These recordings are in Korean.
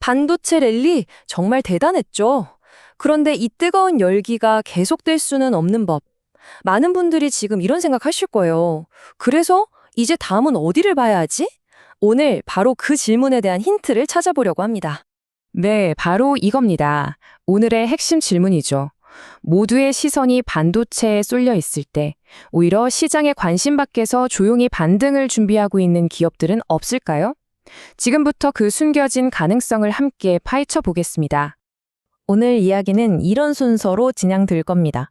반도체 랠리 정말 대단했죠. 그런데 이 뜨거운 열기가 계속될 수는 없는 법. 많은 분들이 지금 이런 생각하실 거예요. 그래서 이제 다음은 어디를 봐야 하지? 오늘 바로 그 질문에 대한 힌트를 찾아보려고 합니다. 네, 바로 이겁니다. 오늘의 핵심 질문이죠. 모두의 시선이 반도체에 쏠려 있을 때 오히려 시장의 관심 밖에서 조용히 반등을 준비하고 있는 기업들은 없을까요? 지금부터 그 숨겨진 가능성을 함께 파헤쳐 보겠습니다. 오늘 이야기는 이런 순서로 진행될 겁니다.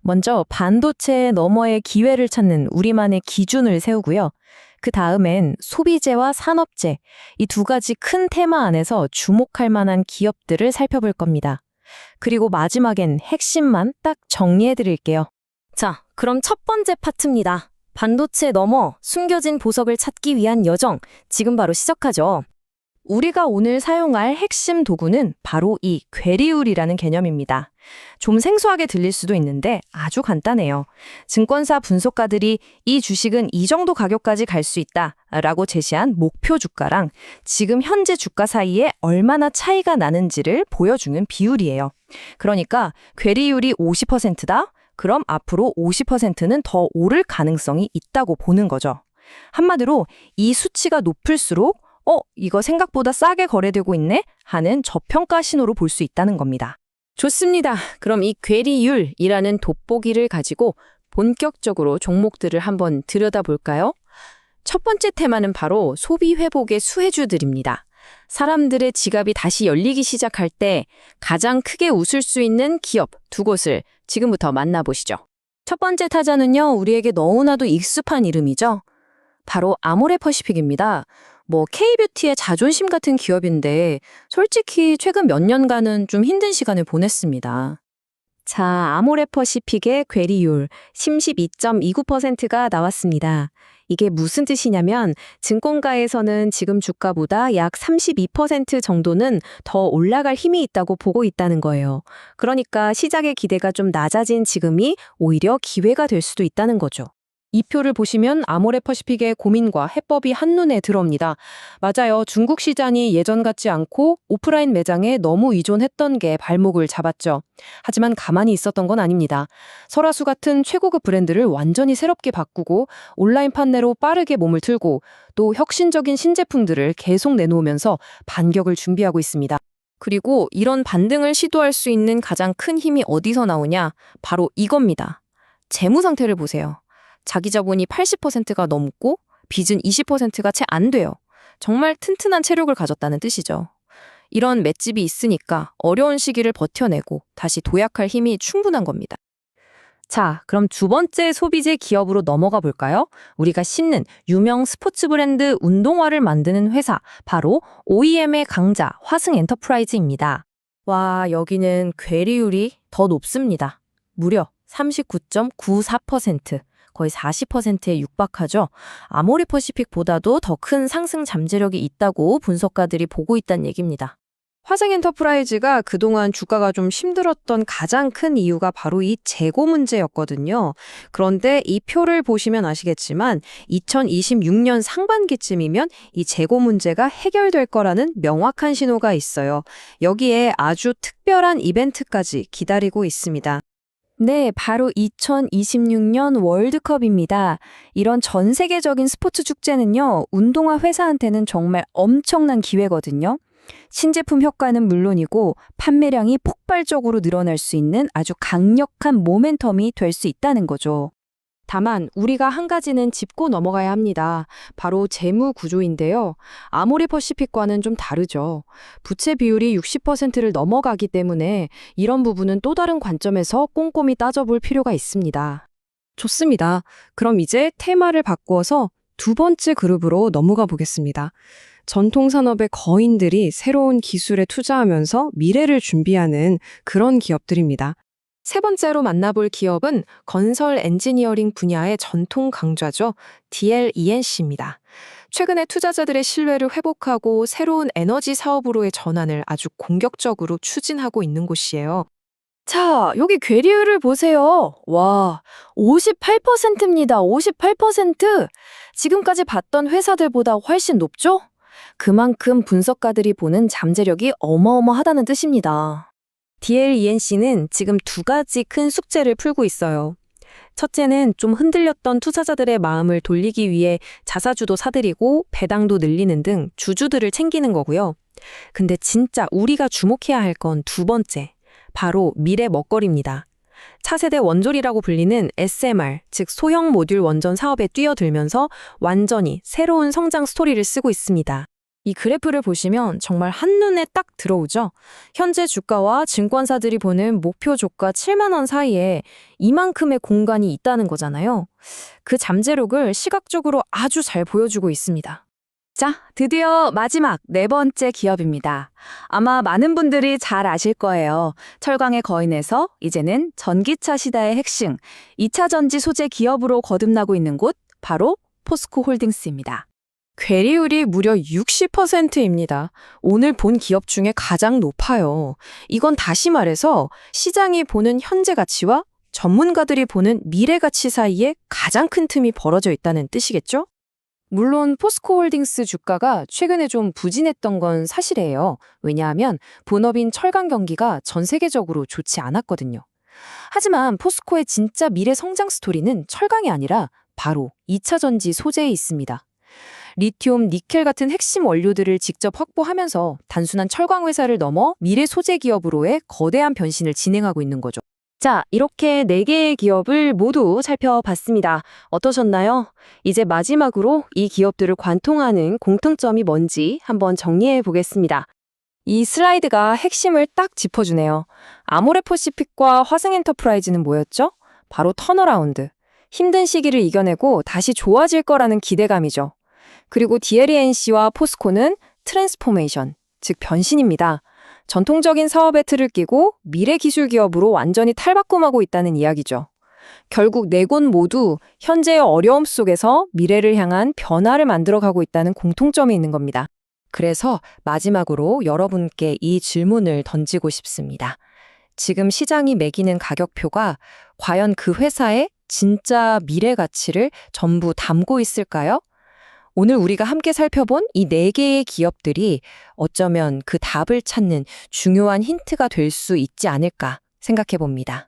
먼저 반도체 너머의 기회를 찾는 우리만의 기준을 세우고요. 그 다음엔 소비재와 산업재, 이 두 가지 큰 테마 안에서 주목할 만한 기업들을 살펴볼 겁니다. 그리고 마지막엔 핵심만 딱 정리해 드릴게요. 자, 그럼 첫 번째 파트입니다. 반도체 너머 숨겨진 보석을 찾기 위한 여정, 지금 바로 시작하죠. 우리가 오늘 사용할 핵심 도구는 바로 이 괴리율이라는 개념입니다. 좀 생소하게 들릴 수도 있는데 아주 간단해요. 증권사 분석가들이 이 주식은 이 정도 가격까지 갈 수 있다라고 제시한 목표 주가랑 지금 현재 주가 사이에 얼마나 차이가 나는지를 보여주는 비율이에요. 그러니까 괴리율이 50%다? 그럼 앞으로 50%는 더 오를 가능성이 있다고 보는 거죠. 한마디로 이 수치가 높을수록 이거 생각보다 싸게 거래되고 있네? 하는 저평가 신호로 볼 수 있다는 겁니다. 좋습니다. 그럼 이 괴리율이라는 돋보기를 가지고 본격적으로 종목들을 한번 들여다볼까요? 첫 번째 테마는 바로 소비 회복의 수혜주들입니다. 사람들의 지갑이 다시 열리기 시작할 때 가장 크게 웃을 수 있는 기업 두 곳을 지금부터 만나보시죠. 첫 번째 타자는요, 우리에게 너무나도 익숙한 이름이죠. 바로 아모레퍼시픽입니다. K뷰티의 자존심 같은 기업인데 솔직히 최근 몇 년간은 좀 힘든 시간을 보냈습니다. 자, 아모레퍼시픽의 괴리율 12.29%가 나왔습니다. 이게 무슨 뜻이냐면 증권가에서는 지금 주가보다 약 32% 정도는 더 올라갈 힘이 있다고 보고 있다는 거예요. 그러니까 시장의 기대가 좀 낮아진 지금이 오히려 기회가 될 수도 있다는 거죠. 이 표를 보시면 아모레퍼시픽의 고민과 해법이 한눈에 들어옵니다. 맞아요. 중국 시장이 예전 같지 않고 오프라인 매장에 너무 의존했던 게 발목을 잡았죠. 하지만 가만히 있었던 건 아닙니다. 설화수 같은 최고급 브랜드를 완전히 새롭게 바꾸고 온라인 판매로 빠르게 몸을 틀고 또 혁신적인 신제품들을 계속 내놓으면서 반격을 준비하고 있습니다. 그리고 이런 반등을 시도할 수 있는 가장 큰 힘이 어디서 나오냐? 바로 이겁니다. 재무 상태를 보세요. 자기 자본이 80%가 넘고 빚은 20%가 채 안 돼요. 정말 튼튼한 체력을 가졌다는 뜻이죠. 이런 맷집이 있으니까 어려운 시기를 버텨내고 다시 도약할 힘이 충분한 겁니다. 자, 그럼 두 번째 소비재 기업으로 넘어가 볼까요? 우리가 신는 유명 스포츠 브랜드 운동화를 만드는 회사, 바로 OEM의 강자 화승 엔터프라이즈입니다. 와, 여기는 괴리율이 더 높습니다. 무려 39.94%. 거의 40%에 육박하죠. 아모레퍼시픽보다도 더 큰 상승 잠재력이 있다고 분석가들이 보고 있다는 얘기입니다. 화성 엔터프라이즈가 그동안 주가가 좀 힘들었던 가장 큰 이유가 바로 이 재고 문제였거든요. 그런데 이 표를 보시면 아시겠지만 2026년 상반기쯤이면 이 재고 문제가 해결될 거라는 명확한 신호가 있어요. 여기에 아주 특별한 이벤트까지 기다리고 있습니다. 네, 바로 2026년 월드컵입니다. 이런 전 세계적인 스포츠 축제는요, 운동화 회사한테는 정말 엄청난 기회거든요. 신제품 효과는 물론이고 판매량이 폭발적으로 늘어날 수 있는 아주 강력한 모멘텀이 될 수 있다는 거죠. 다만 우리가 한 가지는 짚고 넘어가야 합니다. 바로 재무 구조인데요. 아모레퍼시픽과는 좀 다르죠. 부채 비율이 60%를 넘어가기 때문에 이런 부분은 또 다른 관점에서 꼼꼼히 따져볼 필요가 있습니다. 좋습니다. 그럼 이제 테마를 바꾸어서 두 번째 그룹으로 넘어가 보겠습니다. 전통산업의 거인들이 새로운 기술에 투자하면서 미래를 준비하는 그런 기업들입니다. 세 번째로 만나볼 기업은 건설 엔지니어링 분야의 전통 강자죠. DLENC입니다. 최근에 투자자들의 신뢰를 회복하고 새로운 에너지 사업으로의 전환을 아주 공격적으로 추진하고 있는 곳이에요. 자, 여기 괴리율을 보세요. 와, 58%입니다. 58%! 지금까지 봤던 회사들보다 훨씬 높죠? 그만큼 분석가들이 보는 잠재력이 어마어마하다는 뜻입니다. DLENC는 지금 두 가지 큰 숙제를 풀고 있어요. 첫째는 좀 흔들렸던 투자자들의 마음을 돌리기 위해 자사주도 사들이고 배당도 늘리는 등 주주들을 챙기는 거고요. 근데 진짜 우리가 주목해야 할 건 두 번째, 바로 미래 먹거리입니다. 차세대 원졸이라고 불리는 SMR, 즉 소형 모듈 원전 사업에 뛰어들면서 완전히 새로운 성장 스토리를 쓰고 있습니다. 이 그래프를 보시면 정말 한눈에 딱 들어오죠? 현재 주가와 증권사들이 보는 목표 주가 7만 원 사이에 이만큼의 공간이 있다는 거잖아요. 그 잠재력을 시각적으로 아주 잘 보여주고 있습니다. 자, 드디어 마지막 네 번째 기업입니다. 아마 많은 분들이 잘 아실 거예요. 철강의 거인에서 이제는 전기차 시대의 핵심, 2차 전지 소재 기업으로 거듭나고 있는 곳, 바로 포스코 홀딩스입니다. 괴리율이 무려 60%입니다. 오늘 본 기업 중에 가장 높아요. 이건 다시 말해서 시장이 보는 현재 가치와 전문가들이 보는 미래 가치 사이에 가장 큰 틈이 벌어져 있다는 뜻이겠죠? 물론 포스코 홀딩스 주가가 최근에 좀 부진했던 건 사실이에요. 왜냐하면 본업인 철강 경기가 전 세계적으로 좋지 않았거든요. 하지만 포스코의 진짜 미래 성장 스토리는 철강이 아니라 바로 2차 전지 소재에 있습니다. 리튬, 니켈 같은 핵심 원료들을 직접 확보하면서 단순한 철강 회사를 넘어 미래 소재 기업으로의 거대한 변신을 진행하고 있는 거죠. 자, 이렇게 4개의 기업을 모두 살펴봤습니다. 어떠셨나요? 이제 마지막으로 이 기업들을 관통하는 공통점이 뭔지 한번 정리해 보겠습니다. 이 슬라이드가 핵심을 딱 짚어주네요. 아모레퍼시픽과 화승엔터프라이즈는 뭐였죠? 바로 턴어라운드. 힘든 시기를 이겨내고 다시 좋아질 거라는 기대감이죠. 그리고 DLENC와 포스코는 트랜스포메이션, 즉 변신입니다. 전통적인 사업의 틀을 끼고 미래 기술 기업으로 완전히 탈바꿈하고 있다는 이야기죠. 결국 네 곳 모두 현재의 어려움 속에서 미래를 향한 변화를 만들어가고 있다는 공통점이 있는 겁니다. 그래서 마지막으로 여러분께 이 질문을 던지고 싶습니다. 지금 시장이 매기는 가격표가 과연 그 회사의 진짜 미래 가치를 전부 담고 있을까요? 오늘 우리가 함께 살펴본 이 4개의 기업들이 어쩌면 그 답을 찾는 중요한 힌트가 될 수 있지 않을까 생각해 봅니다.